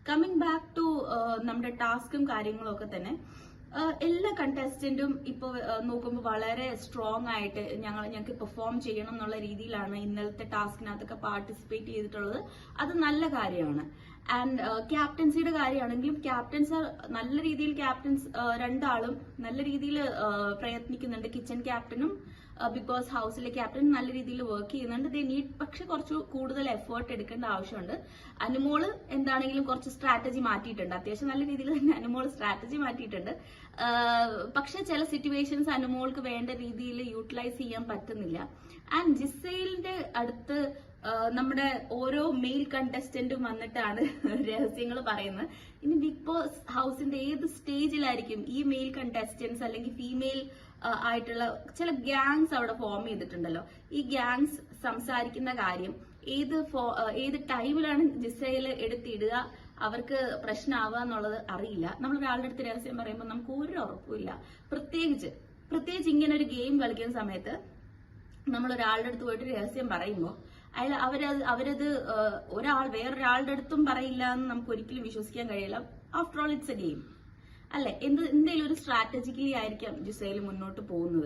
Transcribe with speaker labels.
Speaker 1: Coming back to നമ്മുടെ ടാസ്കും കാര്യങ്ങളും ഒക്കെ തന്നെ എല്ലാ കണ്ടസ്റ്റന്റും ഇപ്പോൾ നോക്കുമ്പോൾ വളരെ സ്ട്രോങ് ആയിട്ട് ഞങ്ങൾക്ക് പെർഫോം ചെയ്യണം എന്നുള്ള രീതിയിലാണ് ഇന്നലത്തെ ടാസ്കിനകത്തൊക്കെ പാർട്ടിസിപ്പേറ്റ് ചെയ്തിട്ടുള്ളത്. അത് നല്ല കാര്യമാണ്. ആൻഡ് ക്യാപ്റ്റൻസിയുടെ കാര്യമാണെങ്കിലും ക്യാപ്റ്റൻസ് നല്ല രീതിയിൽ രണ്ടാളും നല്ല രീതിയിൽ പ്രയത്നിക്കുന്നുണ്ട്. കിച്ചൺ ക്യാപ്റ്റനും ബിഗ് ബോസ് ഹൗസിലെ ക്യാപ്റ്റൻ നല്ല രീതിയിൽ വർക്ക് ചെയ്യുന്നുണ്ട്. ദേ നീഡ് പക്ഷെ കുറച്ച് കൂടുതൽ എഫേർട്ട് എടുക്കേണ്ട ആവശ്യമുണ്ട്. അനുമോള് എന്താണെങ്കിലും കുറച്ച് സ്ട്രാറ്റജി മാറ്റിയിട്ടുണ്ട്. അത്യാവശ്യം നല്ല രീതിയിൽ തന്നെ അനുമോള് സ്ട്രാറ്റജി മാറ്റിയിട്ടുണ്ട്. പക്ഷെ ചില സിറ്റുവേഷൻസ് അനുമോൾക്ക് വേണ്ട രീതിയിൽ യൂട്ടിലൈസ് ചെയ്യാൻ പറ്റുന്നില്ല. ആൻഡ് ജിസൈലിന്റെ അടുത്ത് നമ്മുടെ ഓരോ മെയിൽ കണ്ടസ്റ്റന്റും വന്നിട്ടാണ് രഹസ്യങ്ങൾ പറയുന്നത്. ഇനി ബിഗ് ബോസ് ഹൗസിന്റെ ഏത് സ്റ്റേജിലായിരിക്കും ഈ മെയിൽ കണ്ടസ്റ്റന്റ്സ് അല്ലെങ്കിൽ ഫീമെയിൽ ആയിട്ടുള്ള ചില ഗ്യാങ്സ് അവിടെ ഫോം ചെയ്തിട്ടുണ്ടല്ലോ. ഈ ഗ്യാങ്സ് സംസാരിക്കുന്ന കാര്യം ഏത് ടൈമിലാണ് ജിസയിൽ എടുത്തിടുക, അവർക്ക് പ്രശ്നമാവുക എന്നുള്ളത് അറിയില്ല. നമ്മൾ ഒരാളുടെ അടുത്ത് രഹസ്യം പറയുമ്പോൾ നമുക്ക് ഒരു ഉറപ്പുമില്ല. പ്രത്യേകിച്ച് ഇങ്ങനെ ഒരു ഗെയിം കളിക്കുന്ന സമയത്ത് നമ്മൾ ഒരാളുടെ അടുത്ത് പോയിട്ട് രഹസ്യം പറയുമ്പോൾ അവരത് വേറൊരാളുടെ അടുത്തും പറയില്ല എന്ന് നമുക്ക് ഒരിക്കലും വിശ്വസിക്കാൻ കഴിയില്ല. After all it's A game അല്ലെ. എന്തെങ്കിലും ഒരു സ്ട്രാറ്റജിക്കലി ആയിരിക്കാം ജിസൈൽ മുന്നോട്ട് പോകുന്നത്.